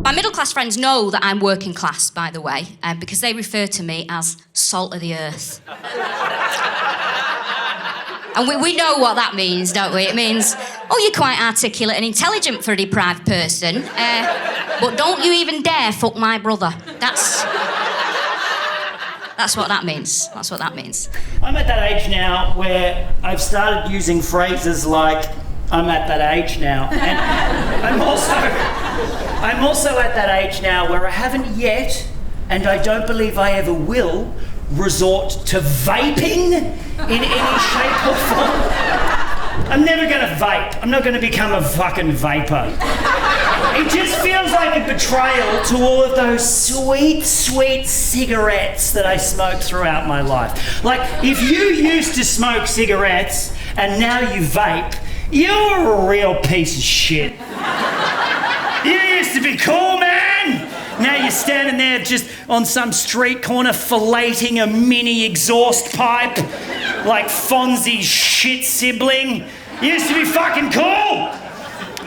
My middle-class friends know that I'm working class, by the way, because they refer to me as salt of the earth. And we know what that means, don't we? It means, oh, you're quite articulate and intelligent for a deprived person, but don't you even dare fuck my brother. That's what that means. That's what that means. I'm at that age now where I've started using phrases like, I'm at that age now. And I'm also at that age now where I haven't yet, and I don't believe I ever will, resort to vaping in any shape or form. I'm never gonna vape. I'm not gonna become a fucking vapor. It just feels like a betrayal to all of those sweet, sweet cigarettes that I smoked throughout my life. Like, if you used to smoke cigarettes and now you vape, you're a real piece of shit. You used to be cool, man. Now you're standing there just on some street corner filleting a mini exhaust pipe like Fonzie's shit sibling. You used to be fucking cool.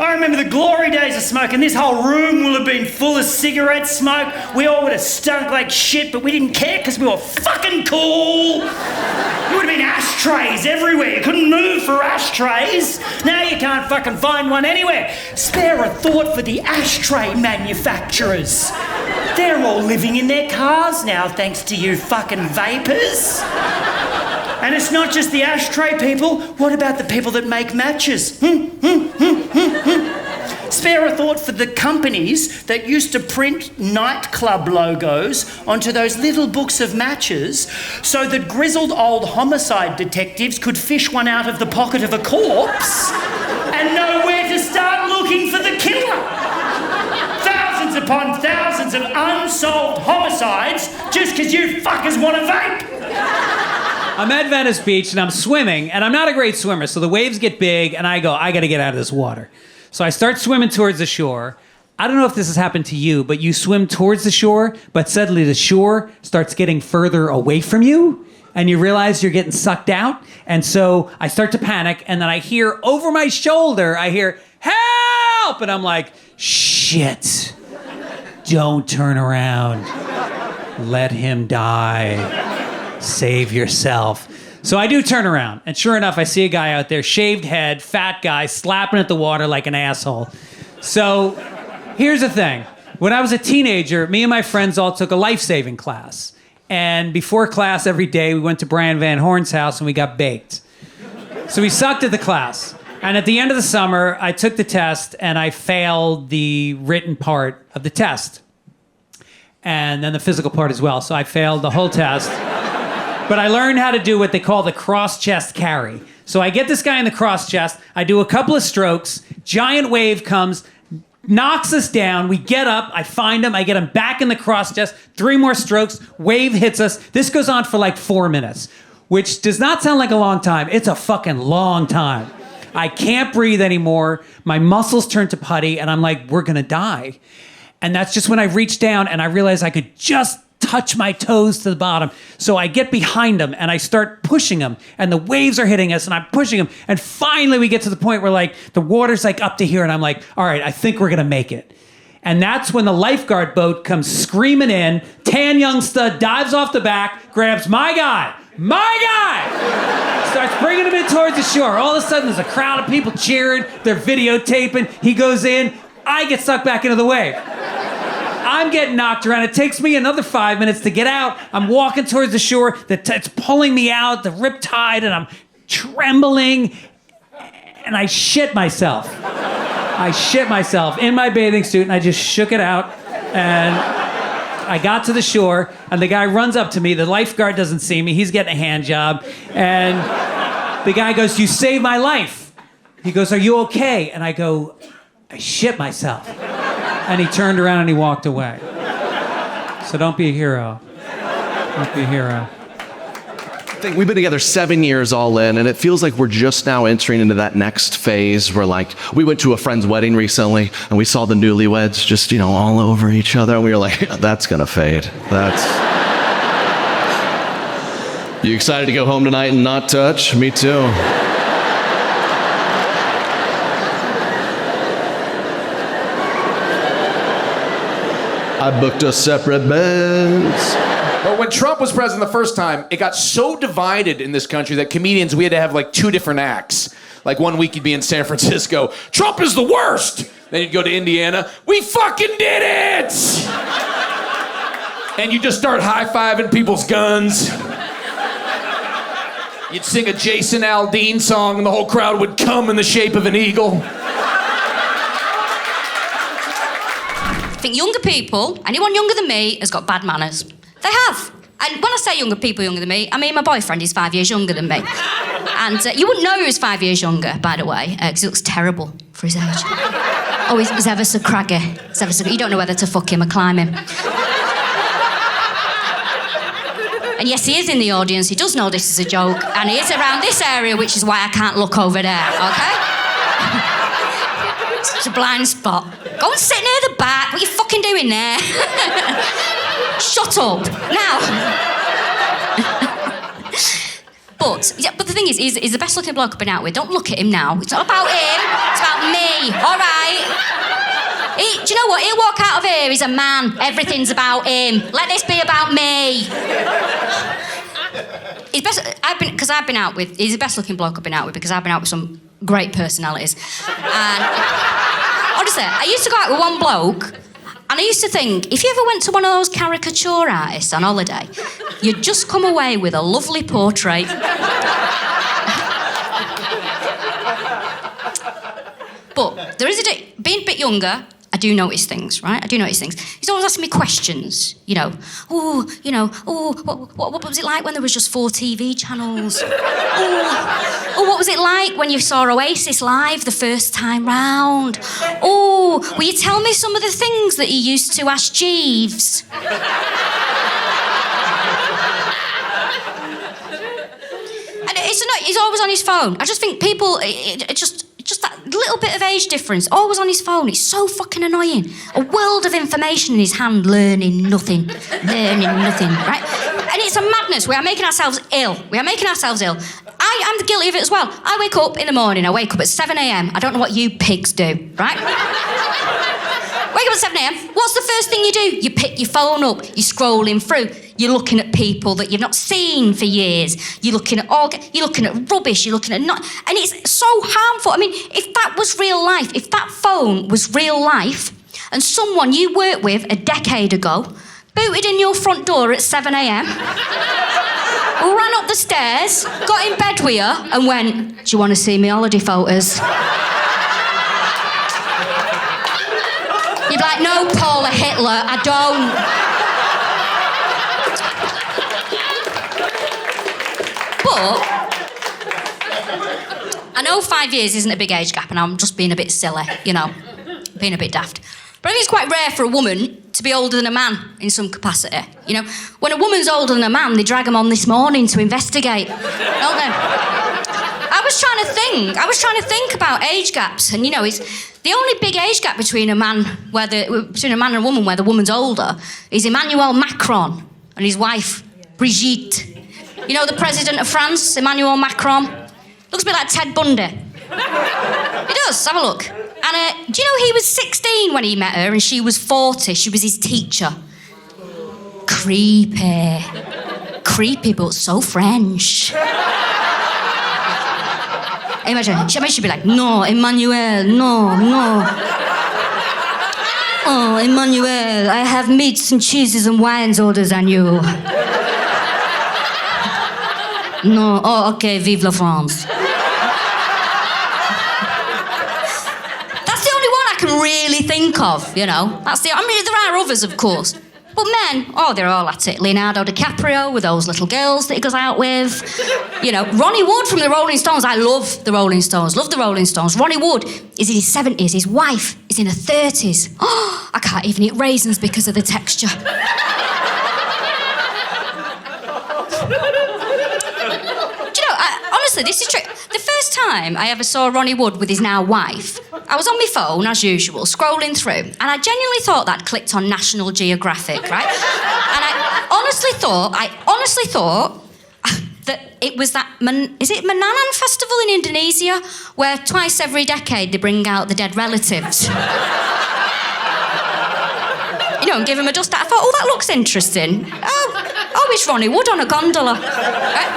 I remember the glory days of smoking. This whole room will have been full of cigarette smoke. We all would have stunk like shit, but we didn't care because we were fucking cool. There would have been ashtrays everywhere. You couldn't move for ashtrays. Now you can't fucking find one anywhere. Spare a thought for the ashtray manufacturers. They're all living in their cars now thanks to you fucking vapors. And it's not just the ashtray people. What about the people that make matches? Spare a thought for the companies that used to print nightclub logos onto those little books of matches so that grizzled old homicide detectives could fish one out of the pocket of a corpse and know where to start looking for the killer. Thousands upon thousands of unsolved homicides just because you fuckers want to vape. I'm at Venice Beach and I'm swimming, and I'm not a great swimmer, so the waves get big and I go, I gotta get out of this water. So I start swimming towards the shore. I don't know if this has happened to you, but you swim towards the shore, but suddenly the shore starts getting further away from you, and you realize you're getting sucked out. And so I start to panic, and then I hear over my shoulder, I hear, help! And I'm like, shit, don't turn around. Let him die. Save yourself. So I do turn around, and sure enough, I see a guy out there, shaved head, fat guy, slapping at the water like an asshole. So here's the thing. When I was a teenager, me and my friends all took a life-saving class. And before class every day, we went to Brian Van Horn's house and we got baked. So we sucked at the class. And at the end of the summer, I took the test and I failed the written part of the test. And then the physical part as well. So I failed the whole test. But I learned how to do what they call the cross-chest carry. So I get this guy in the cross-chest, I do a couple of strokes, giant wave comes, knocks us down, we get up, I find him, I get him back in the cross-chest, 3 more strokes, wave hits us. This goes on for like 4 minutes, which does not sound like a long time. It's a fucking long time. I can't breathe anymore. My muscles turn to putty, and I'm like, we're gonna die. And that's just when I reach down and I realize I could just touch my toes to the bottom. So I get behind him and I start pushing him, and the waves are hitting us and I'm pushing him. And finally we get to the point where like the water's like up to here, and I'm like, all right, I think we're gonna make it. And that's when the lifeguard boat comes screaming in. Tan young stud dives off the back, grabs my guy, starts bringing him in towards the shore. All of a sudden there's a crowd of people cheering, they're videotaping. He goes in, I get sucked back into the wave. I'm getting knocked around. It takes me another 5 minutes to get out. I'm walking towards the shore. It's pulling me out, the riptide, and I'm trembling. And I shit myself. In my bathing suit, and I just shook it out. And I got to the shore, and the guy runs up to me. The lifeguard doesn't see me. He's getting a hand job. And the guy goes, "You saved my life." He goes, "Are you okay?" And I go, "I shit myself." And he turned around and he walked away. So don't be a hero. Don't be a hero. We've been together 7 years all in, and it feels like we're just now entering into that next phase where, like, we went to a friend's wedding recently, and we saw the newlyweds just, all over each other, and we were like, that's gonna fade. You excited to go home tonight and not touch? Me too. I booked a separate Benz. But when Trump was president the first time, it got so divided in this country that comedians, we had to have like 2 different acts. Like one week you'd be in San Francisco, Trump is the worst. Then you'd go to Indiana, we fucking did it! And you just start high-fiving people's guns. You'd sing a Jason Aldean song and the whole crowd would come in the shape of an eagle. I think younger people, anyone younger than me, has got bad manners. They have. And when I say younger people younger than me, I mean my boyfriend is 5 years younger than me. And you wouldn't know he was 5 years younger, by the way, because he looks terrible for his age. Oh, he's ever so craggy. You don't know whether to fuck him or climb him. And yes, he is in the audience. He does know this is a joke. And he is around this area, which is why I can't look over there, okay? It's a blind spot. Go and sit near the back. What are you fucking doing there? Shut up. Now. But the thing is, he's the best looking bloke I've been out with. Don't look at him now. It's not about him. It's about me. All right? Do you know what? He'll walk out of here. He's a man. Everything's about him. Let this be about me. He's the best looking bloke I've been out with because I've been out with some great personalities. And honestly, I used to go out with one bloke. And I used to think, if you ever went to one of those caricature artists on holiday, you'd just come away with a lovely portrait. But there is being a bit younger, I do notice things, right? I do notice things. He's always asking me questions, what was it like when there was just 4 TV channels? What was it like when you saw Oasis live the first time round? Will you tell me some of the things that you used to ask Jeeves? And he's always on his phone. I just think people, just that little bit of age difference, always on his phone. It's so fucking annoying. A world of information in his hand, learning nothing, right? And it's a madness. We are making ourselves ill. I am guilty of it as well. I wake up in the morning. I wake up at 7 a.m. I don't know what you pigs do, right? Wake up at 7 a.m. What's the first thing you do? You pick your phone up. You're scrolling through. You're looking at people that you've not seen for years. You're looking at rubbish. You're looking at and it's so harmful. I mean, if that was real life, if that phone was real life, and someone you worked with a decade ago booted in your front door at 7 a.m. ran up the stairs, got in bed with you, and went, "Do you want to see me holiday photos?" You'd be like, "No, Paula Hitler, I don't." But I know 5 years isn't a big age gap, and I'm just being a bit silly, being a bit daft. But I think it's quite rare for a woman to be older than a man in some capacity. When a woman's older than a man, they drag them on this morning to investigate, don't they? I was trying to think about age gaps, and it's the only big age gap between a man and a woman where the woman's older is Emmanuel Macron and his wife Brigitte. The president of France, Emmanuel Macron. Looks a bit like Ted Bundy. He does. Have a look. And do you know he was 16 when he met her and she was 40? She was his teacher. Creepy, but so French. Imagine she'd be like, "No, Emmanuel, no. Oh, Emmanuel, I have meats and cheeses and wines older than you. No, oh, okay, vive la France." That's the only one I can really think of, there are others, of course. But men, they're all at it. Leonardo DiCaprio with those little girls that he goes out with. Ronnie Wood from the Rolling Stones. I love the Rolling Stones. Ronnie Wood is in his 70s. His wife is in her 30s. I can't even eat raisins because of the texture. Honestly, this is true. The first time I ever saw Ronnie Wood with his now wife, I was on my phone, as usual, scrolling through, and I genuinely thought that clicked on National Geographic, right? And I honestly thought that it was that, is it Mananan Festival in Indonesia, where twice every decade they bring out the dead relatives? and give him a dust. I thought, oh, that looks interesting. Oh, it's Ronnie Wood on a gondola. Right?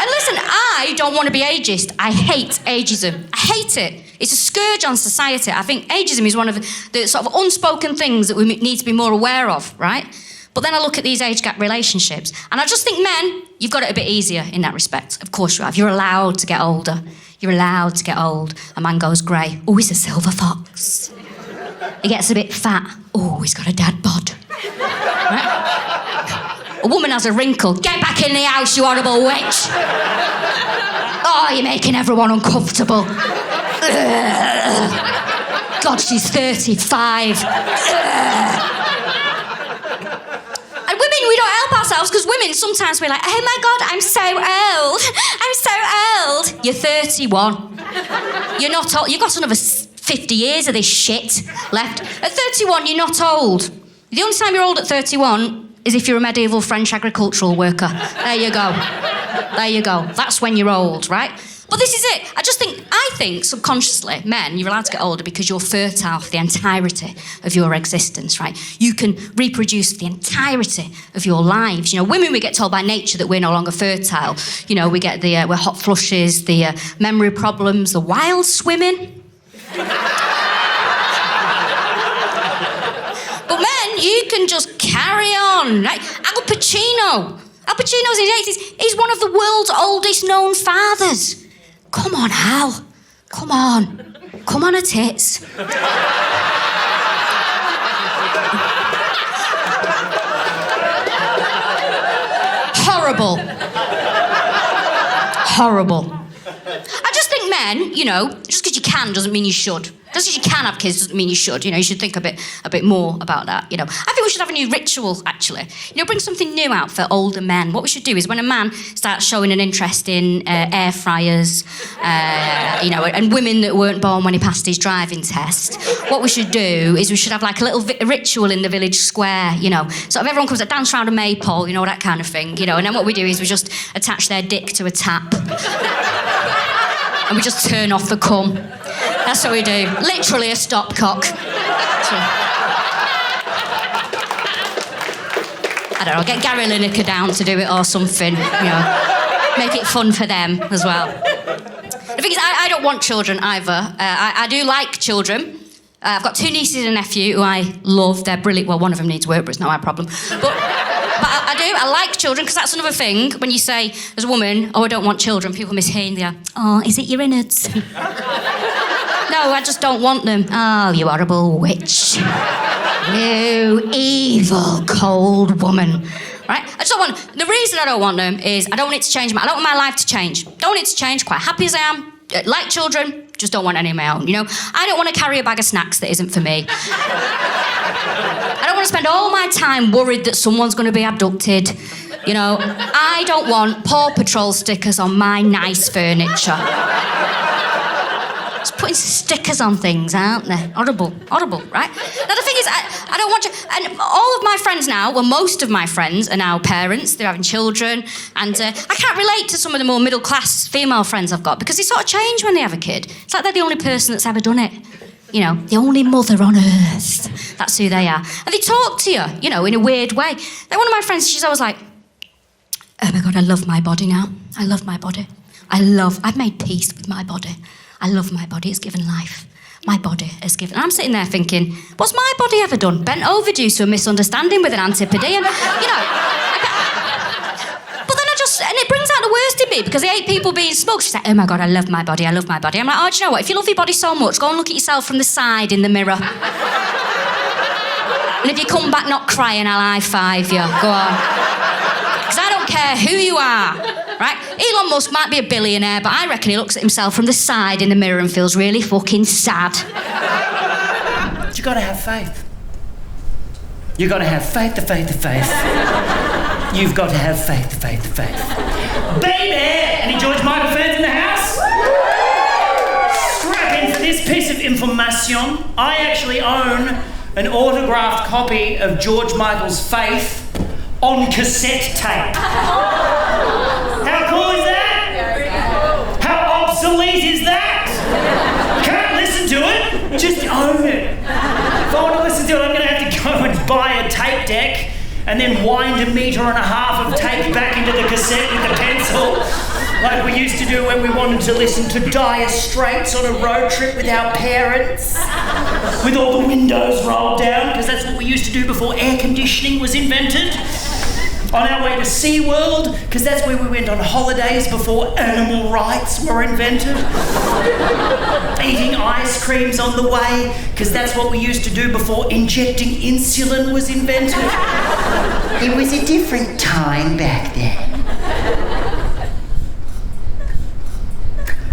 And listen, I don't want to be ageist. I hate ageism. I hate it. It's a scourge on society. I think ageism is one of the sort of unspoken things that we need to be more aware of, right? But then I look at these age gap relationships, and I just think, men, you've got it a bit easier in that respect. Of course you have. You're allowed to get older. You're allowed to get old. A man goes grey. Oh, he's a silver fox. He gets a bit fat. Oh, he's got a dad bod. Right? A woman has a wrinkle. Get back in the house, you horrible witch. Oh, you're making everyone uncomfortable. God, she's 35. And women, we don't help ourselves because women sometimes we're like, oh my God, I'm so old. I'm so old. You're 31. You're not old. You've got another 50 years of this shit left. At 31, you're not old. The only time you're old at 31 is if you're a medieval French agricultural worker. There you go. There you go. That's when you're old, right? But this is it. I think subconsciously, men, you're allowed to get older because you're fertile for the entirety of your existence, right? You can reproduce the entirety of your lives. Women, we get told by nature that we're no longer fertile. We get we're hot flushes, the memory problems, the wild swimming. But men, you can just carry on, right? Al Pacino's in his 80s. He's one of the world's oldest known fathers. Come on, Al. Come on. Come on, a tits. Horrible. Horrible. I just think men, just because you can doesn't mean you should. Just because you can have kids doesn't mean you should. You should think a bit more about that. I think we should have a new ritual, actually. Bring something new out for older men. What we should do is when a man starts showing an interest in air fryers, and women that weren't born when he passed his driving test, what we should do is we should have like a little ritual in the village square, So if everyone comes to dance around a maypole, that kind of thing, and then what we do is we just attach their dick to a tap. And we just turn off the cum. That's what we do. Literally a stopcock. I don't know, get Gary Lineker down to do it or something, Make it fun for them as well. The thing is, I don't want children either. I do like children. I've got 2 nieces and a nephew who I love. They're brilliant. Well, one of them needs work, but it's not my problem. But I do. I like children because that's another thing. When you say, as a woman, oh, I don't want children, people mishear. They go, oh, is it your innards? No, I just don't want them. Oh, you horrible witch. You evil, cold woman. Right? I just don't want... The reason I don't want them is I don't want it to change. I don't want my life to change. Don't want it to change. Quite happy as I am. Like children, just don't want any of my own, I don't want to carry a bag of snacks that isn't for me. I don't want to spend all my time worried that someone's going to be abducted. I don't want Paw Patrol stickers on my nice furniture. Just putting stickers on things, aren't they? Horrible, right? Now, the thing is, I don't want to... And all of my friends now, well, most of my friends are now parents. They're having children. And I can't relate to some of the more middle-class female friends I've got because they sort of change when they have a kid. It's like they're the only person that's ever done it. The only mother on earth. That's who they are. And they talk to you, in a weird way. Like one of my friends, she's always like, oh my God, I love my body now. I love my body. I've made peace with my body. I love my body, it's given life. My body has given... And I'm sitting there thinking, what's my body ever done? Bent over due to a misunderstanding with an antipodean? But then and it brings out the worst in me because I hate people being smug. She's like, oh my God, I love my body. I'm like, oh, do you know what? If you love your body so much, go and look at yourself from the side in the mirror. And if you come back not crying, I'll high-five you. Go on. Because I don't care who you are, right? Elon Musk might be a billionaire, but I reckon he looks at himself from the side in the mirror and feels really fucking sad. But you gotta have faith. You gotta have faith, the faith. You've got to have faith, the faith. Baby! Any George Michael fans in the house? Strap in for this piece of information. I actually own an autographed copy of George Michael's Faith on cassette tape. How cool is that? How obsolete is that? Can't listen to it, just own it. If I want to listen to it, I'm going to have to go and buy a tape deck and then wind 1.5 meters of tape back into the cassette with the pencil, like we used to do when we wanted to listen to Dire Straits on a road trip with our parents, with all the windows rolled down, because that's what we used to do before air conditioning was invented. On our way to SeaWorld, because that's where we went on holidays before animal rights were invented. Eating ice creams on the way, because that's what we used to do before injecting insulin was invented. It was a different time back then.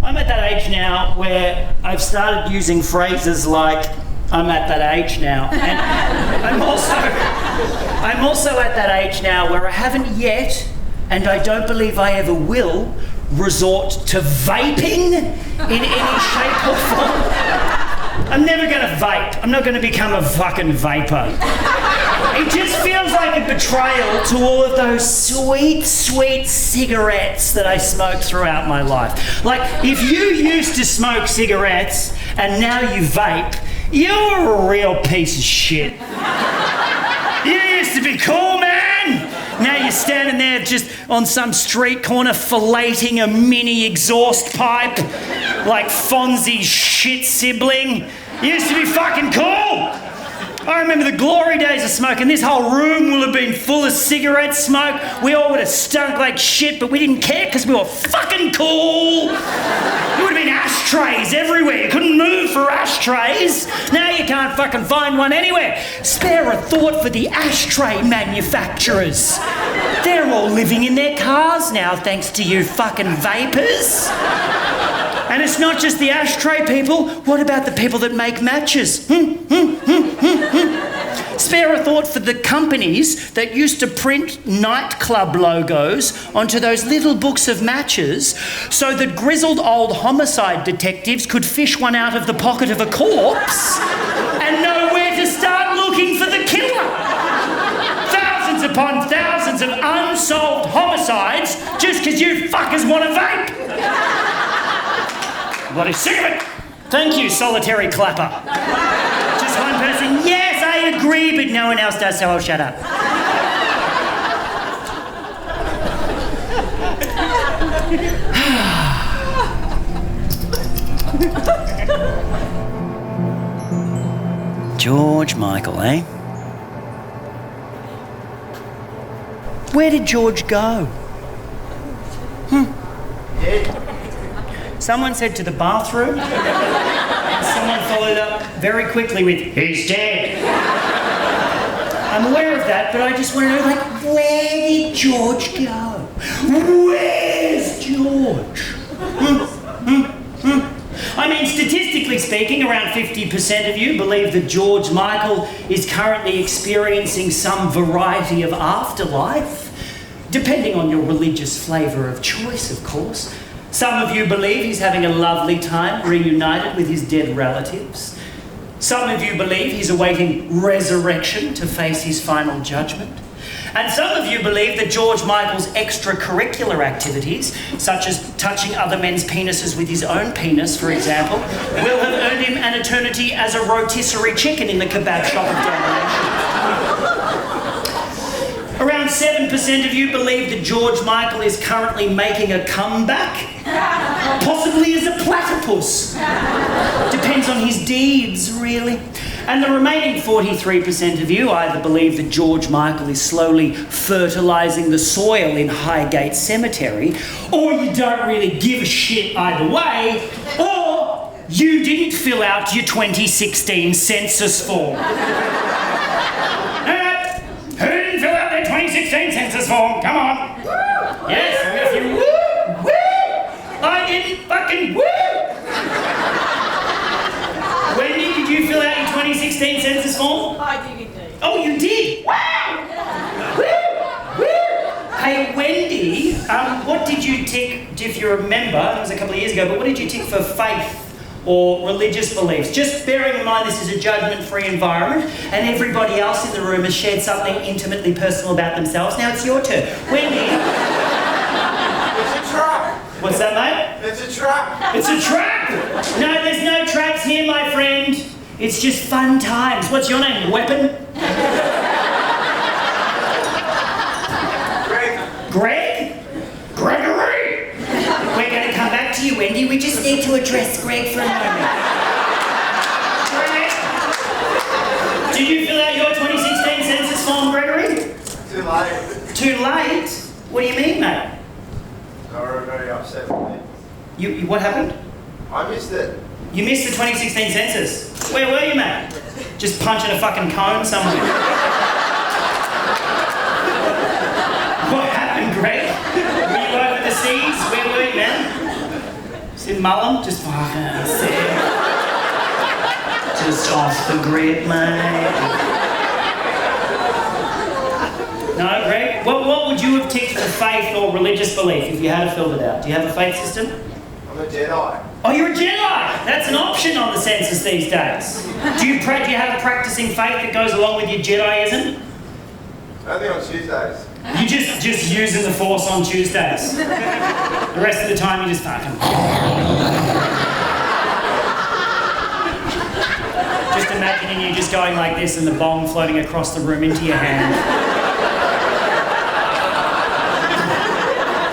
I'm at that age now where I've started using phrases like, I'm at that age now. And I'm also at that age now where I haven't yet, and I don't believe I ever will, resort to vaping in any shape or form. I'm never gonna vape. I'm not gonna become a fucking vapor. It just feels like a betrayal to all of those sweet, sweet cigarettes that I smoked throughout my life. Like, if you used to smoke cigarettes and now you vape, you're a real piece of shit. You used to be cool, man. Now you're standing there just on some street corner filleting a mini exhaust pipe like Fonzie's shit sibling. You used to be fucking cool. I remember the glory days of smoking. This whole room will have been full of cigarette smoke. We all would have stunk like shit, but we didn't care because we were fucking cool. There would have been ashtrays everywhere. You couldn't move for ashtrays. Now you can't fucking find one anywhere. Spare a thought for the ashtray manufacturers. They're all living in their cars now thanks to you fucking vapors. And it's not just the ashtray people. What about the people that make matches? Spare a thought for the companies that used to print nightclub logos onto those little books of matches so that grizzled old homicide detectives could fish one out of the pocket of a corpse and know where to start looking for the killer. Thousands upon thousands of unsolved homicides just because you fuckers want to vape. Bloody sick of it. Thank you, solitary clapper. Just one person. Yes, I agree, but no one else does, so I'll shut up. George Michael, eh? Where did George go? Someone said to the bathroom, and someone followed up very quickly with, he's dead. I'm aware of that, but I just want to know, like, where did George go? Where's George? I mean, statistically speaking, around 50% of you believe that George Michael is currently experiencing some variety of afterlife, depending on your religious flavour of choice, of course. Some of you believe he's having a lovely time reunited with his dead relatives. Some of you believe he's awaiting resurrection to face his final judgment. And some of you believe that George Michael's extracurricular activities, such as touching other men's penises with his own penis, for example, will have earned him an eternity as a rotisserie chicken in the kebab shop of damnation. Around 7% of you believe that George Michael is currently making a comeback, possibly as a platypus. Depends on his deeds, really. And the remaining 43% of you either believe that George Michael is slowly fertilising the soil in Highgate Cemetery, or you don't really give a shit either way, or you didn't fill out your 2016 census form. Who didn't fill out their 2016 census form? Come on. Woo! Yes, if you woo! Woo! I didn't fucking woo! Wendy, did you fill out your 2016 census form? I did indeed. Oh, you did? Wow! Woo! Woo! Hey, Wendy, what did you tick, if you remember, it was a couple of years ago, but what did you tick for faith or religious beliefs? Just bearing in mind this is a judgment-free environment and everybody else in the room has shared something intimately personal about themselves. Now it's your turn. Wendy. It's a trap. What's that, mate? It's a trap. It's a trap! No, there's no traps here, my friend. It's just fun times. What's your name? Weapon? need to address Greg for a moment. Greg, did you fill out your 2016 census form, Gregory? Too late. Too late? What do you mean, mate? They were very upset with me. You what happened? I missed it. You missed the 2016 census. Where were you, mate? Just punching a fucking cone somewhere. What happened, Greg? Were you overseas? Where were you, man? Just in Mullum? Just fucking sick. Just off the grid, mate. No, Greg? What would you have ticked for faith or religious belief if you had to fill it out? Do you have a faith system? I'm a Jedi. Oh, you're a Jedi! That's an option on the census these days. Do you have a practicing faith that goes along with your Jediism? Only on Tuesdays. You just using the Force on Tuesdays. The rest of the time you just fucking... Just imagining you just going like this and the bomb floating across the room into your hand.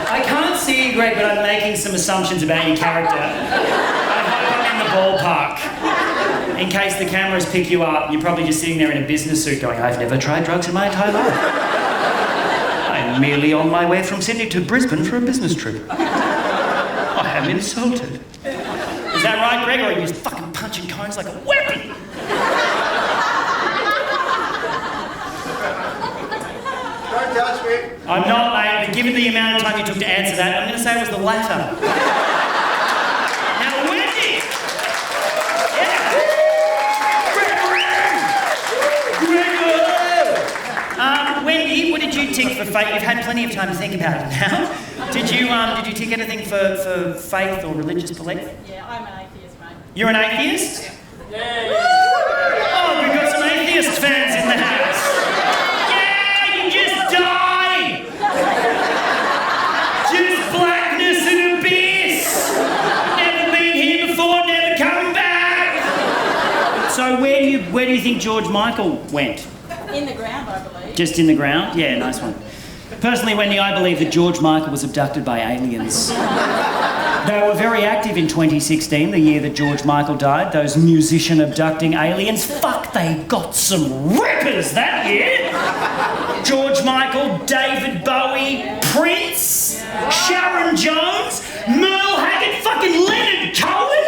I can't see you, Greg, but I'm making some assumptions about your character. I hope I'm in the ballpark. In case the cameras pick you up, you're probably just sitting there in a business suit going, I've never tried drugs in my entire life. I'm merely on my way from Sydney to Brisbane for a business trip. I am insulted. Is that right, Greg? Or are you just fucking punching cones like a weapon? Don't touch me. I'm not, mate, but given the amount of time you took to answer that, I'm going to say it was the latter. Now, Wendy! Yeah! Wendy, what did you tick for faith? You've had plenty of time to think about it now. Did you tick anything for faith or religious belief? Yeah, I'm an atheist, mate. You're an atheist? Oh, we've got some atheist fans in the house. Yeah, you just die! Just blackness and abyss! Never been here before, never coming back! So where do you think George Michael went? In the ground, I believe. Just in the ground? Yeah, nice one. Personally, Wendy, I believe that George Michael was abducted by aliens. They were very active in 2016, the year that George Michael died. Those musician abducting aliens. Fuck, they got some rippers that year. George Michael, David Bowie, Prince, Sharon Jones, Merle Haggard, fucking Leonard Cohen.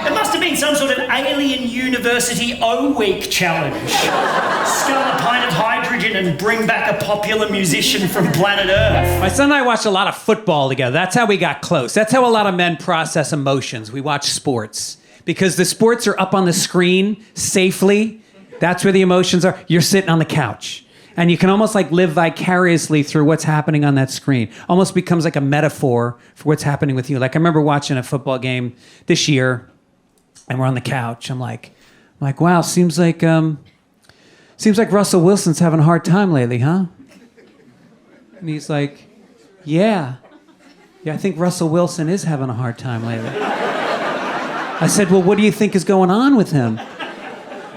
It must have been some sort of alien university O-Week challenge. Scull a pint of hydrogen and bring back a popular musician from planet Earth. My son and I watched a lot of football together. That's how we got close. That's how a lot of men process emotions. We watch sports. Because the sports are up on the screen safely. That's where the emotions are. You're sitting on the couch. And you can almost like live vicariously through what's happening on that screen. Almost becomes like a metaphor for what's happening with you. Like I remember watching a football game this year, and we're on the couch. I'm like, wow, seems like Russell Wilson's having a hard time lately, huh? And he's like, yeah, I think Russell Wilson is having a hard time lately. I said, well, what do you think is going on with him?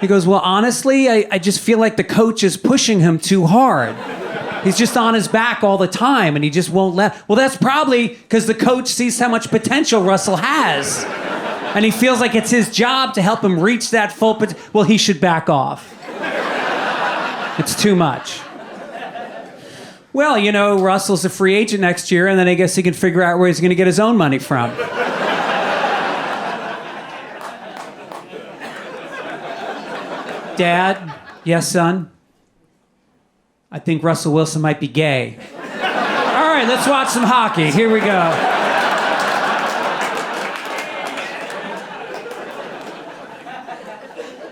He goes, well, honestly, I just feel like the coach is pushing him too hard. He's just on his back all the time, and he just won't let... Well, that's probably because the coach sees how much potential Russell has. And he feels like it's his job to help him reach that full potential. Well, he should back off. It's too much. Well, you know, Russell's a free agent next year, and then I guess he can figure out where he's going to get his own money from. Dad, yes, son? I think Russell Wilson might be gay. All right, let's watch some hockey. Here we go.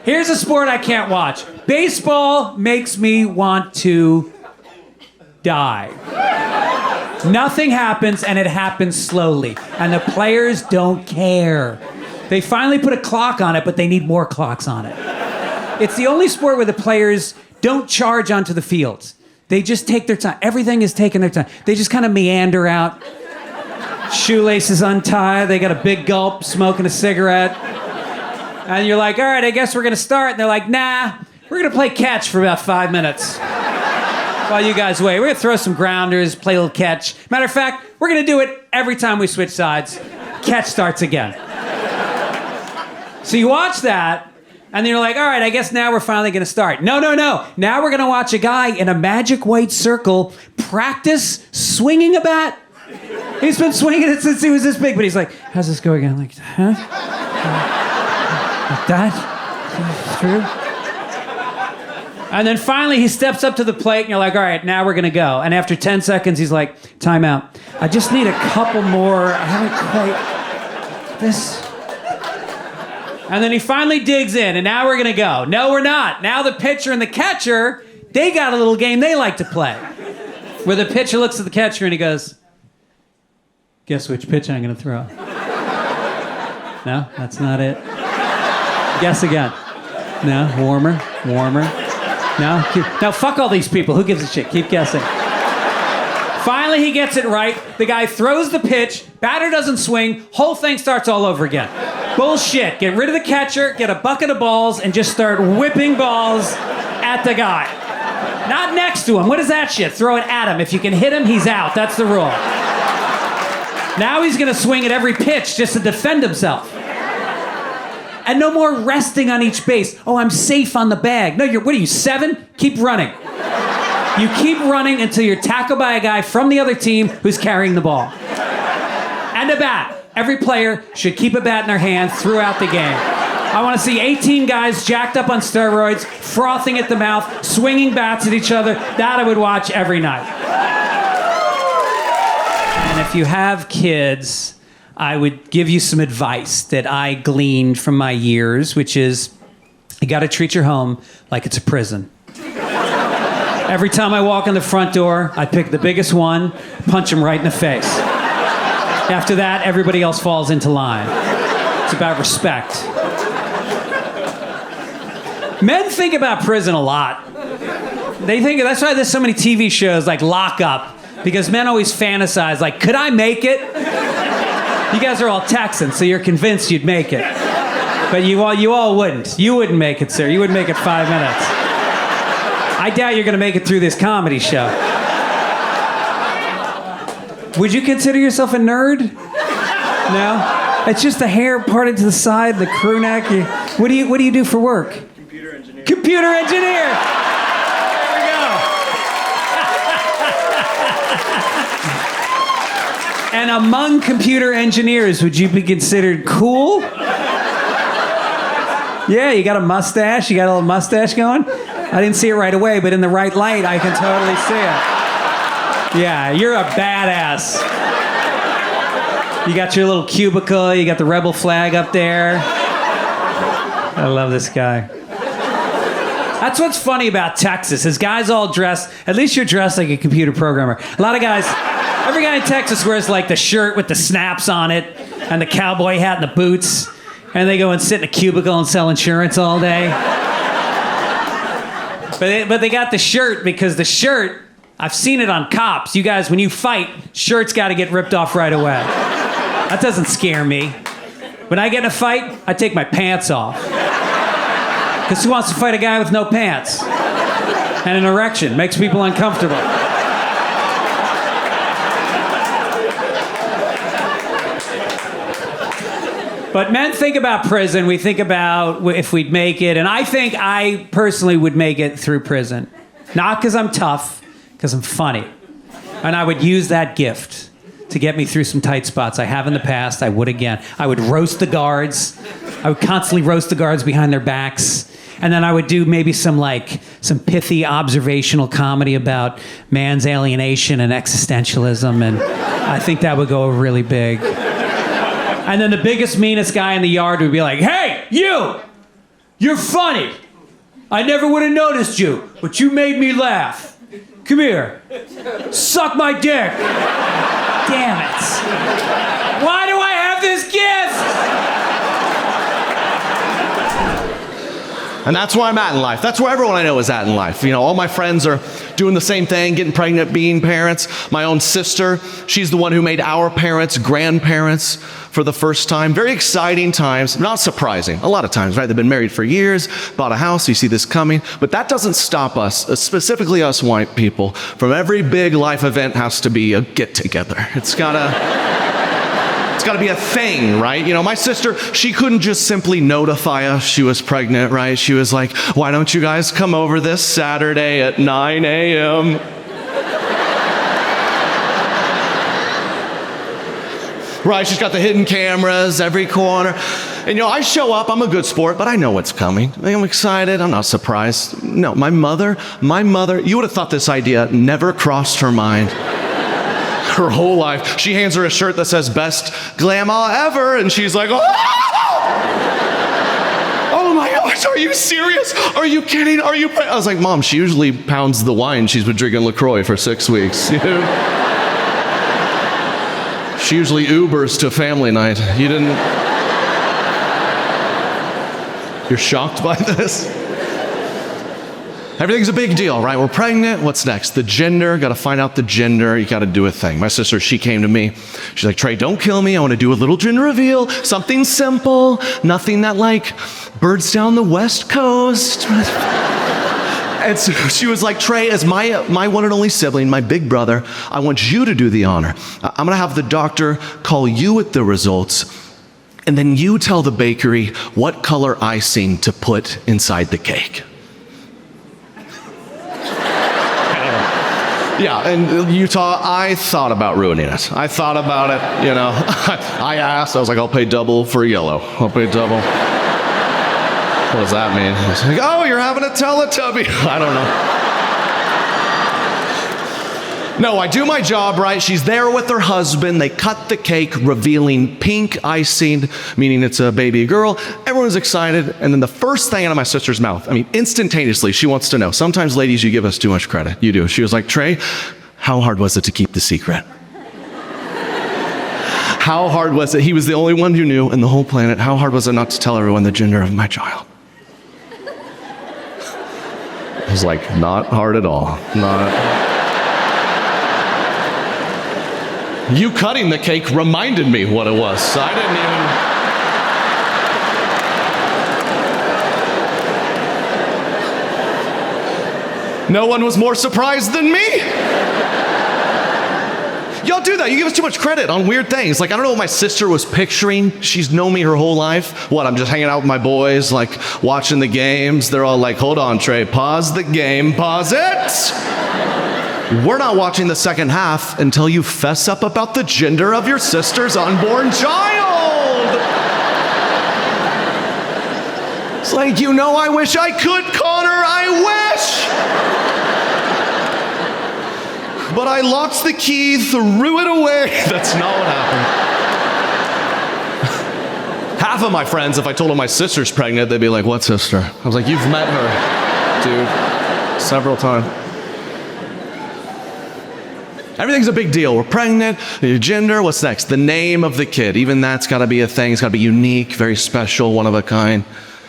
Here's a sport I can't watch. Baseball makes me want to die. Nothing happens, and it happens slowly. And the players don't care. They finally put a clock on it, but they need more clocks on it. It's the only sport where the players don't charge onto the fields. They just take their time. Everything is taking their time. They just kind of meander out. Shoelaces untied. They got a big gulp, smoking a cigarette. And you're like, all right, I guess we're going to start. And they're like, nah, we're going to play catch for about 5 minutes. While you guys wait. We're going to throw some grounders, play a little catch. Matter of fact, we're going to do it every time we switch sides. Catch starts again. So you watch that, and then you're like, all right, I guess now we're finally going to start. No. Now we're going to watch a guy in a magic white circle practice swinging a bat. He's been swinging it since he was this big, but he's like, how's this go again? Like, huh? Like that? True? And then finally he steps up to the plate and you're like, all right, now we're gonna go. And after 10 seconds, he's like, time out. I just need a couple more. I haven't quite, this. And then he finally digs in and now we're gonna go. No, we're not. Now the pitcher and the catcher, they got a little game they like to play. Where the pitcher looks at the catcher and he goes, guess which pitch I'm gonna throw? No, that's not it. Guess again. No, warmer. No, fuck all these people. Who gives a shit? Keep guessing. Finally, he gets it right. The guy throws the pitch. Batter doesn't swing. Whole thing starts all over again. Bullshit. Get rid of the catcher, get a bucket of balls, and just start whipping balls at the guy. Not next to him. What is that shit? Throw it at him. If you can hit him, he's out. That's the rule. Now he's going to swing at every pitch just to defend himself. And no more resting on each base. Oh, I'm safe on the bag. No, what are you, 7? Keep running. You keep running until you're tackled by a guy from the other team who's carrying the ball. And a bat. Every player should keep a bat in their hand throughout the game. I want to see 18 guys jacked up on steroids, frothing at the mouth, swinging bats at each other. That I would watch every night. And if you have kids, I would give you some advice that I gleaned from my years, which is you got to treat your home like it's a prison. Every time I walk in the front door, I pick the biggest one, punch him right in the face. After that, everybody else falls into line. It's about respect. Men think about prison a lot. That's why there's so many TV shows like Lock Up, because men always fantasize, like, could I make it? You guys are all Texans, so you're convinced you'd make it. But you all wouldn't. You wouldn't make it, sir. You wouldn't make it 5 minutes. I doubt you're going to make it through this comedy show. Would you consider yourself a nerd? No? It's just the hair parted to the side, the crew neck. What do you do for work? Computer engineer. Computer engineer! There we go. And among computer engineers, would you be considered cool? Yeah, you got a mustache? You got a little mustache going? I didn't see it right away, but in the right light, I can totally see it. Yeah, you're a badass. You got your little cubicle, you got the rebel flag up there. I love this guy. That's what's funny about Texas, is guys all dress, at least you're dressed like a computer programmer. A lot of guys, every guy in Texas wears like the shirt with the snaps on it, and the cowboy hat and the boots, and they go and sit in a cubicle and sell insurance all day. But they got the shirt because the shirt, I've seen it on cops. You guys, when you fight, shirts got to get ripped off right away. That doesn't scare me. When I get in a fight, I take my pants off. Because who wants to fight a guy with no pants? And an erection makes people uncomfortable. But men think about prison. We think about if we'd make it. And I think I personally would make it through prison. Not because I'm tough, because I'm funny. And I would use that gift to get me through some tight spots. I have in the past. I would again. I would roast the guards. I would constantly roast the guards behind their backs. And then I would do maybe some pithy observational comedy about man's alienation and existentialism. And I think that would go really big. And then the biggest, meanest guy in the yard would be like, hey, you're funny. I never would have noticed you, but you made me laugh. Come here. Suck my dick. Damn it. Why do I have this gift? And that's where I'm at in life. That's where everyone I know is at in life. You know, all my friends are doing the same thing, getting pregnant, being parents. My own sister, she's the one who made our parents grandparents for the first time. Very exciting times, not surprising. A lot of times, right? They've been married for years, bought a house, you see this coming. But that doesn't stop us, specifically us white people, from every big life event has to be a get-together. It's gotta It's got to be a thing, right? You know, my sister, she couldn't just simply notify us she was pregnant, right? She was like, why don't you guys come over this Saturday at 9 a.m.? Right, she's got the hidden cameras every corner. And I show up, I'm a good sport, but I know what's coming. I'm excited, I'm not surprised. No, my mother, you would have thought this idea never crossed her mind. Her whole life. She hands her a shirt that says best grandma ever, and she's like, oh my gosh, are you serious? Are you kidding? I was like, Mom, she usually pounds the wine. She's been drinking LaCroix for 6 weeks. She usually Ubers to family night. You're shocked by this? Everything's a big deal, right? We're pregnant. What's next? The gender. Got to find out the gender. You got to do a thing. My sister, she came to me. She's like, Trey, don't kill me. I want to do a little gender reveal. Something simple. Nothing that like birds down the West Coast. And so she was like, Trey, as my one and only sibling, my big brother, I want you to do the honor. I'm going to have the doctor call you with the results, and then you tell the bakery what color icing to put inside the cake. Yeah, in Utah, I thought about ruining it. I thought about it, I asked, I was like, I'll pay double for yellow. I'll pay double. What does that mean? I was like, oh, you're having a Teletubby. I don't know. No, I do my job right. She's there with her husband. They cut the cake, revealing pink icing, meaning it's a baby girl. Everyone's excited. And then the first thing out of my sister's mouth, instantaneously, she wants to know. Sometimes, ladies, you give us too much credit. You do. She was like, Trey, how hard was it to keep the secret? How hard was it? He was the only one who knew in the whole planet. How hard was it not to tell everyone the gender of my child? I was like, not hard at all. You cutting the cake reminded me what it was. I didn't even... No one was more surprised than me. Y'all do that. You give us too much credit on weird things. Like, I don't know what my sister was picturing. She's known me her whole life. What, I'm just hanging out with my boys, like, watching the games. They're all like, hold on, Trey, pause the game, pause it. We're not watching the second half until you fess up about the gender of your sister's unborn child. It's like, I wish I could, Connor, I wish. But I locked the key, threw it away. That's not what happened. Half of my friends, if I told them my sister's pregnant, they'd be like, what sister? I was like, you've met her, dude, several times. Everything's a big deal. We're pregnant, your gender, what's next? The name of the kid. Even that's got to be a thing. It's got to be unique, very special, one of a kind.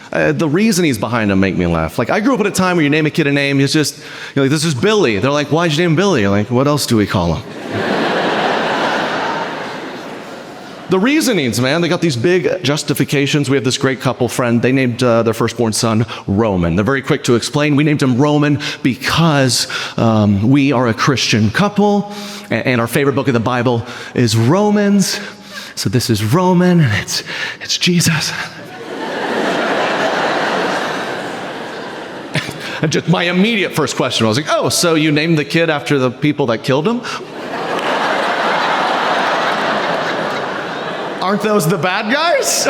The reasonings behind them make me laugh. Like, I grew up at a time where you name a kid a name, it's just, like, this is Billy. They're like, why'd you name him Billy? You're like, what else do we call him? The reasonings, man, they got these big justifications. We have this great couple friend. They named their firstborn son Roman. They're very quick to explain. We named him Roman because we are a Christian couple, and our favorite book of the Bible is Romans. So this is Roman, and it's Jesus. And just my immediate first question was like, oh, so you named the kid after the people that killed him? Aren't those the bad guys?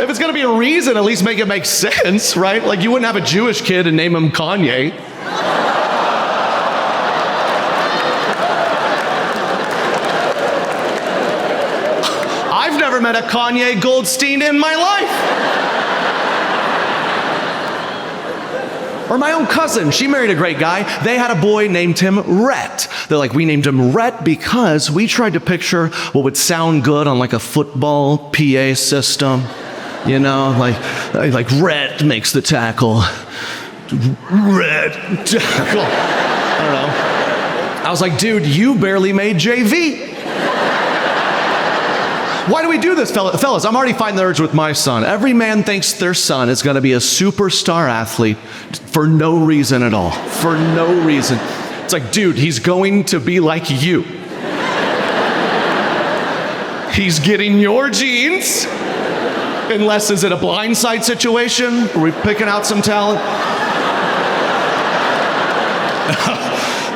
If it's going to be a reason, at least make it make sense, right? Like, you wouldn't have a Jewish kid and name him Kanye. I've never met a Kanye Goldstein in my life. Or my own cousin, she married a great guy. They had a boy, named him Rhett. They're like, we named him Rhett because we tried to picture what would sound good on like a football PA system. Like Rhett makes the tackle. Rhett tackle. I don't know. I was like, dude, you barely made JV. Why do we do this, fellas? I'm already fighting the urge with my son. Every man thinks their son is going to be a superstar athlete for no reason at all. For no reason. It's like, dude, he's going to be like you. He's getting your genes. Unless, is it a blindside situation? Are we picking out some talent?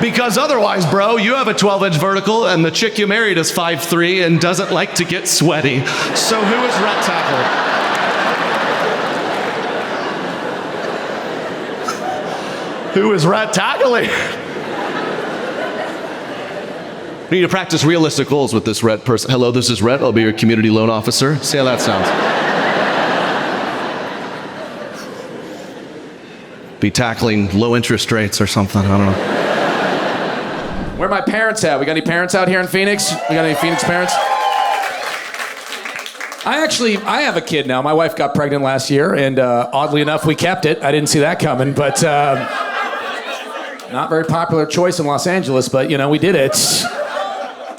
Because otherwise, bro, you have a 12-inch vertical and the chick you married is 5'3" and doesn't like to get sweaty. So who is Rat Tackle? Who is Rat Tackling? We need to practice realistic goals with this Rhett person. Hello, this is Rhett. I'll be your community loan officer. See how that sounds. Be tackling low interest rates or something. I don't know. Where are my parents at? We got any parents out here in Phoenix? We got any Phoenix parents? I have a kid now. My wife got pregnant last year, and oddly enough, we kept it. I didn't see that coming, but not very popular choice in Los Angeles, but you know, we did it.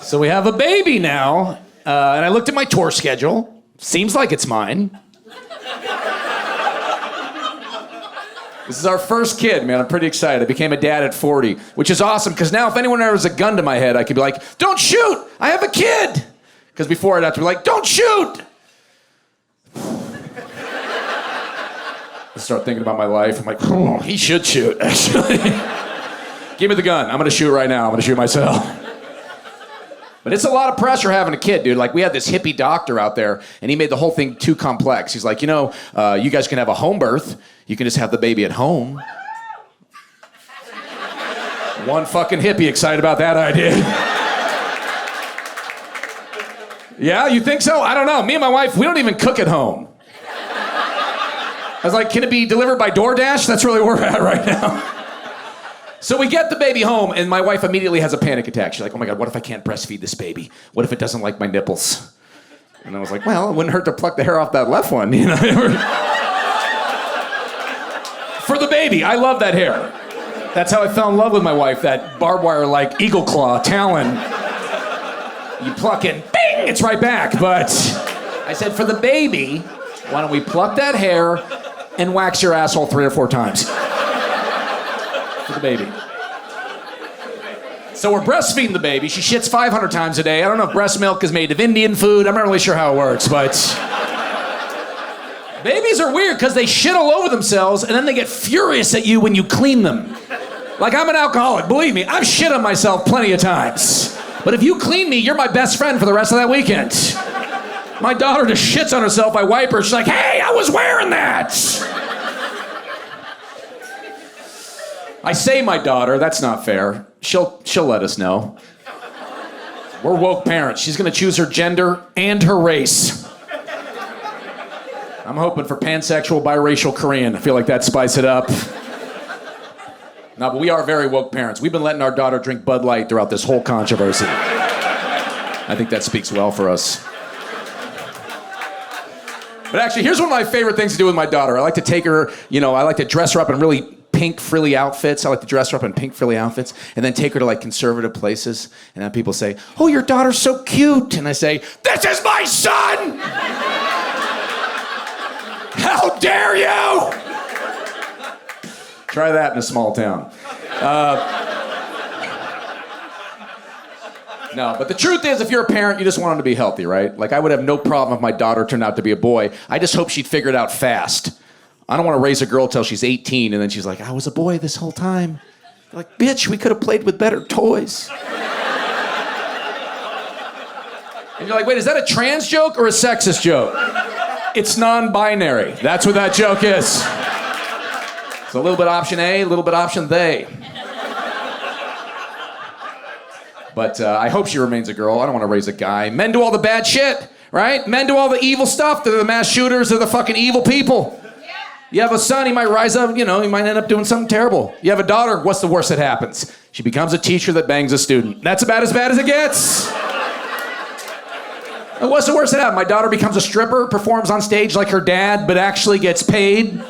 So we have a baby now, and I looked at my tour schedule. Seems like it's mine. This is our first kid, man. I'm pretty excited. I became a dad at 40, which is awesome, because now if anyone ever has a gun to my head, I could be like, don't shoot! I have a kid! Because before I'd have to be like, don't shoot! I start thinking about my life. I'm like, oh, he should shoot, actually. Give me the gun. I'm going to shoot right now. I'm going to shoot myself. But it's a lot of pressure having a kid, dude. Like, we had this hippie doctor out there, and he made the whole thing too complex. He's like, you know, you guys can have a home birth. You can just have the baby at home. One fucking hippie excited about that idea. Yeah, you think so? I don't know. Me and my wife, we don't even cook at home. I was like, can it be delivered by DoorDash? That's really where we're at right now. So we get the baby home, and my wife immediately has a panic attack. She's like, oh my God, what if I can't breastfeed this baby? What if it doesn't like my nipples? And I was like, well, it wouldn't hurt to pluck the hair off that left one, you know? For the baby, I love that hair. That's how I fell in love with my wife, that barbed wire like eagle claw talon. You pluck it, bing, it's right back. But I said, for the baby, why don't we pluck that hair and wax your asshole 3 or 4 times? For the baby. So we're breastfeeding the baby. She shits 500 times a day. I don't know if breast milk is made of Indian food. I'm not really sure how it works, but babies are weird because they shit all over themselves and then they get furious at you when you clean them. Like, I'm an alcoholic. Believe me, I've shit on myself plenty of times. But if you clean me, you're my best friend for the rest of that weekend. My daughter just shits on herself. I wipe her. She's like, hey, I was wearing that. I say my daughter. That's not fair. She'll let us know. We're woke parents. She's going to choose her gender and her race. I'm hoping for pansexual, biracial, Korean. I feel like that'd spice it up. No, but we are very woke parents. We've been letting our daughter drink Bud Light throughout this whole controversy. I think that speaks well for us. But actually, here's one of my favorite things to do with my daughter. I like to take her, I like to dress her up in really pink frilly outfits. I like to dress her up in pink frilly outfits and then take her to like conservative places. And then people say, oh, your daughter's so cute. And I say, this is my son! How dare you! Try that in a small town. No, but the truth is, if you're a parent, you just want them to be healthy, right? Like, I would have no problem if my daughter turned out to be a boy. I just hope she'd figure it out fast. I don't want to raise a girl till she's 18, and then she's like, I was a boy this whole time. You're like, bitch, we could have played with better toys. And you're like, wait, is that a trans joke or a sexist joke? It's non-binary. That's what that joke is. It's a little bit option A, a little bit option they. But I hope she remains a girl. I don't want to raise a guy. Men do all the bad shit, right? Men do all the evil stuff. They're the mass shooters. They're the fucking evil people. You have a son, he might rise up, he might end up doing something terrible. You have a daughter, what's the worst that happens? She becomes a teacher that bangs a student. That's about as bad as it gets. And what's the worst that happens? My daughter becomes a stripper, performs on stage like her dad, but actually gets paid.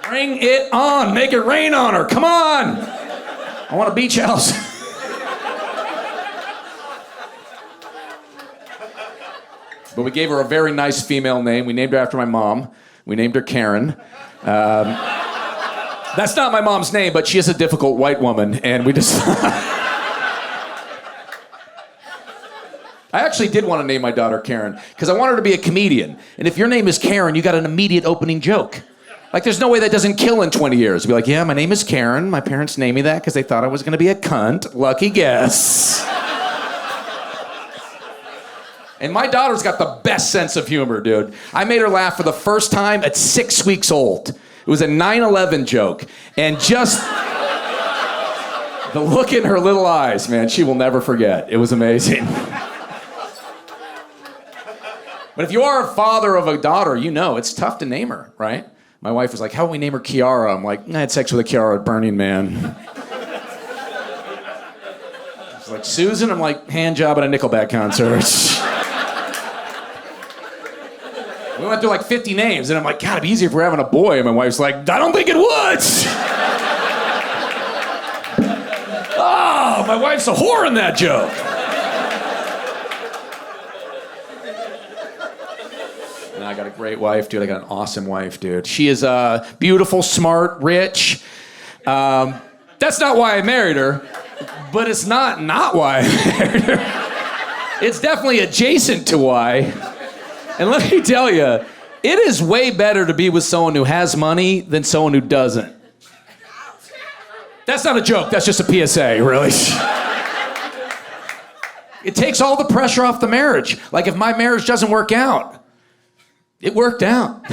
Bring it on. Make it rain on her. Come on. I want a beach house. But we gave her a very nice female name. We named her after my mom. We named her Karen. That's not my mom's name, but she is a difficult white woman, and we just... actually did want to name my daughter Karen because I want her to be a comedian. And if your name is Karen, you got an immediate opening joke. Like, there's no way that doesn't kill in 20 years. Be like, yeah, my name is Karen. My parents named me that because they thought I was going to be a cunt. Lucky guess. And my daughter's got the best sense of humor, dude. I made her laugh for the first time at 6 weeks old. It was a 9/11 joke. And just the look in her little eyes, man, she will never forget. It was amazing. But if you are a father of a daughter, you know it's tough to name her, right? My wife was like, how about we name her Kiara? I'm like, I had sex with a Kiara at Burning Man. She's like, Susan? I'm like, hand job at a Nickelback concert. We went through like 50 names, and I'm like, God, it'd be easier if we're having a boy. And my wife's like, I don't think it would. Oh, my wife's a whore in that joke. And I got a great wife, dude. I got an awesome wife, dude. She is beautiful, smart, rich. That's not why I married her, but it's not why I married her. It's definitely adjacent to why. And let me tell you, it is way better to be with someone who has money than someone who doesn't. That's not a joke, that's just a PSA, really. It takes all the pressure off the marriage. Like, if my marriage doesn't work out, it worked out.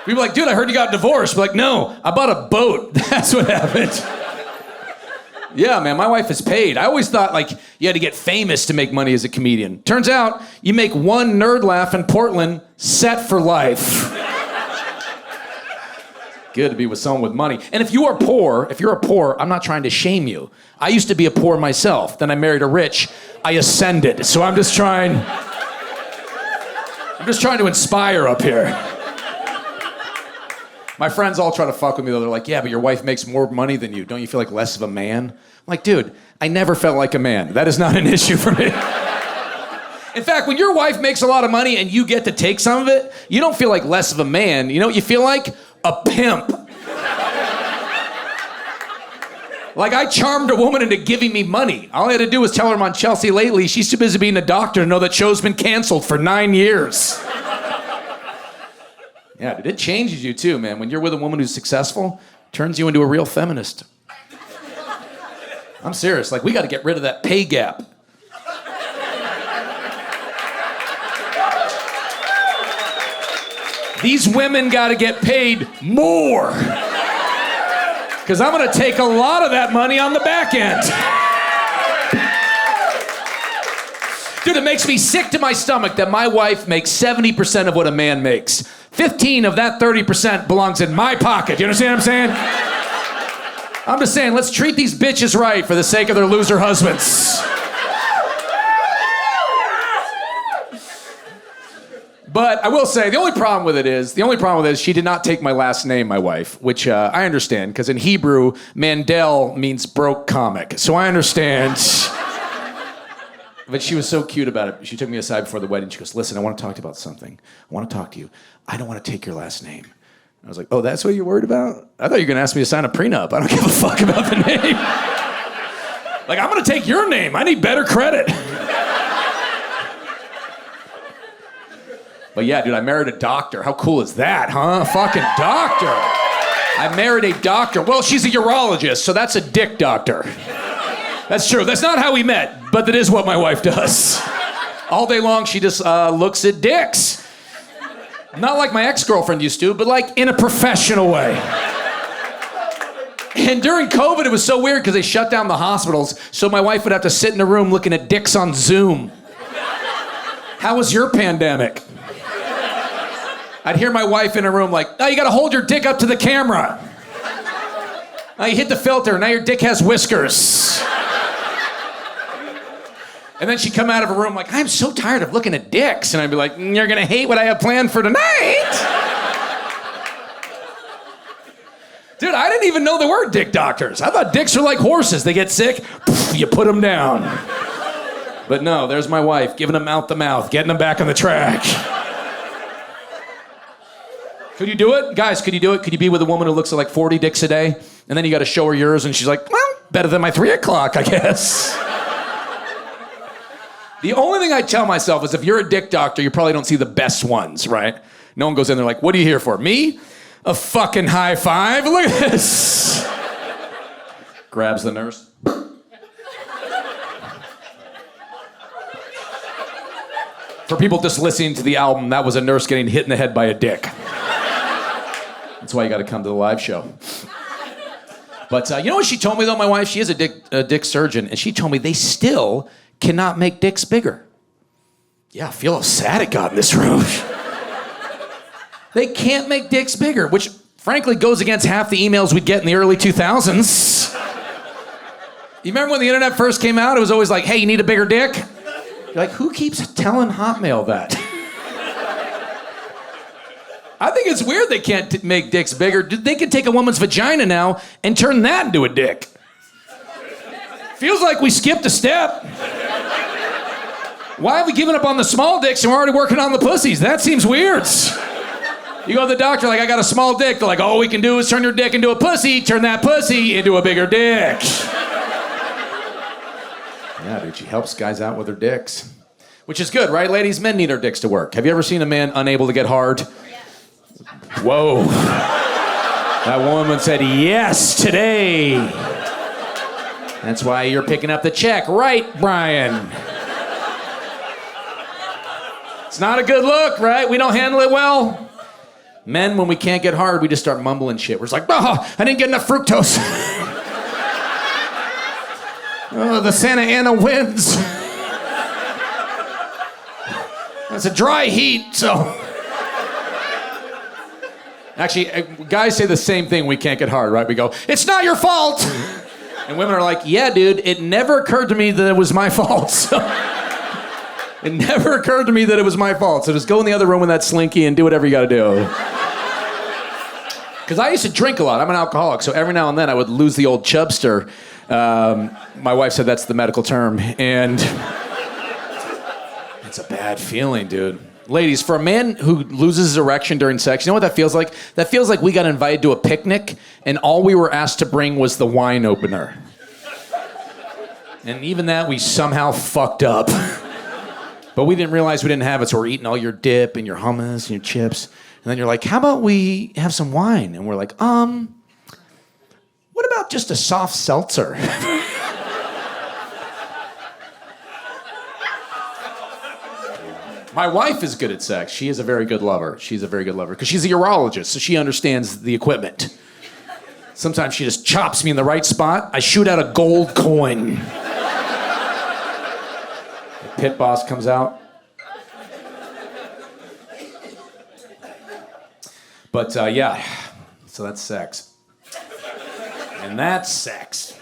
People are like, dude, I heard you got divorced. We're like, no, I bought a boat. That's what happened. Yeah, man, my wife is paid. I always thought, like, you had to get famous to make money as a comedian. Turns out, you make one nerd laugh in Portland, set for life. Good to be with someone with money. And if you're a poor, I'm not trying to shame you. I used to be a poor myself. Then I married a rich. I ascended. So I'm just trying to inspire up here. My friends all try to fuck with me, though. They're like, yeah, but your wife makes more money than you. Don't you feel like less of a man? I'm like, dude, I never felt like a man. That is not an issue for me. In fact, when your wife makes a lot of money and you get to take some of it, you don't feel like less of a man. You know what you feel like? A pimp. Like, I charmed a woman into giving me money. All I had to do was tell her I'm on Chelsea lately. She's too busy being a doctor to know that show's been canceled for 9 years. Yeah, dude, it changes you too, man. When you're with a woman who's successful, it turns you into a real feminist. I'm serious. Like, we got to get rid of that pay gap. These women got to get paid more. Because I'm going to take a lot of that money on the back end. Dude, it makes me sick to my stomach that my wife makes 70% of what a man makes. 15 of that 30% belongs in my pocket. You understand what I'm saying? I'm just saying, let's treat these bitches right for the sake of their loser husbands. But I will say, the only problem with it is she did not take my last name, my wife, which I understand, because in Hebrew, Mandel means broke comic. So I understand. But she was so cute about it. She took me aside before the wedding. She goes, listen, I want to talk to you about something. I want to talk to you. I don't want to take your last name. I was like, oh, that's what you're worried about? I thought you were going to ask me to sign a prenup. I don't give a fuck about the name. Like, I'm going to take your name. I need better credit. But yeah, dude, I married a doctor. How cool is that, huh? Fucking doctor. I married a doctor. Well, she's a urologist, so that's a dick doctor. That's true. That's not how we met, but that is what my wife does. All day long, she just looks at dicks. Not like my ex-girlfriend used to, but like in a professional way. And during COVID, it was so weird because they shut down the hospitals, so my wife would have to sit in a room looking at dicks on Zoom. How was your pandemic? I'd hear my wife in a room like, oh, you gotta hold your dick up to the camera. Now you hit the filter, now your dick has whiskers. And then she'd come out of her room like, I'm so tired of looking at dicks. And I'd be like, you're gonna hate what I have planned for tonight. Dude, I didn't even know there were dick doctors. I thought dicks were like horses. They get sick, you put them down. But no, there's my wife, giving them mouth to mouth, getting them back on the track. Could you do it? Guys, could you do it? Could you be with a woman who looks at like 40 dicks a day? And then you gotta show her yours and she's like, well, better than my 3 o'clock, I guess. The only thing I tell myself is if you're a dick doctor, you probably don't see the best ones, right? No one goes in there like, what are you here for? Me? A fucking high five? Look at this. Grabs the nurse. For people just listening to the album, that was a nurse getting hit in the head by a dick. That's why you got to come to the live show. But you know what she told me, though, my wife? She is a dick surgeon, and she told me they still cannot make dicks bigger. Yeah, I feel how sad it got in this room. They can't make dicks bigger, which frankly goes against half the emails we'd get in the early 2000s. You remember when the internet first came out? It was always like, hey, you need a bigger dick? You're like, who keeps telling Hotmail that? I think it's weird they can't make dicks bigger. They can take a woman's vagina now and turn that into a dick. Feels like we skipped a step. Why have we given up on the small dicks and we're already working on the pussies? That seems weird. You go to the doctor like, I got a small dick. They're like, all we can do is turn your dick into a pussy, turn that pussy into a bigger dick. Yeah, dude, she helps guys out with their dicks. Which is good, right, ladies? Men need our dicks to work. Have you ever seen a man unable to get hard? Whoa. That woman said yes today. That's why you're picking up the check, right, Brian? It's not a good look, right? We don't handle it well. Men, when we can't get hard, we just start mumbling shit. We're just like, oh, I didn't get enough fructose. Oh, the Santa Ana winds. It's a dry heat, so... Actually, guys say the same thing, we can't get hard, right? We go, it's not your fault! And women are like, yeah, dude, it never occurred to me that it was my fault. So it never occurred to me that it was my fault. So just go in the other room with that slinky and do whatever you gotta do. Because I used to drink a lot. I'm an alcoholic, so every now and then I would lose the old chubster. My wife said that's the medical term, and it's a bad feeling, dude. Ladies, for a man who loses his erection during sex, you know what that feels like? That feels like we got invited to a picnic and all we were asked to bring was the wine opener. And even that we somehow fucked up. But we didn't realize we didn't have it, so we're eating all your dip and your hummus and your chips. And then you're like, how about we have some wine? And we're like, what about just a soft seltzer? My wife is good at sex. She is a very good lover. She's a very good lover because she's a urologist, so she understands the equipment. Sometimes she just chops me in the right spot. I shoot out a gold coin. The pit boss comes out. But yeah, so that's sex. And that's sex.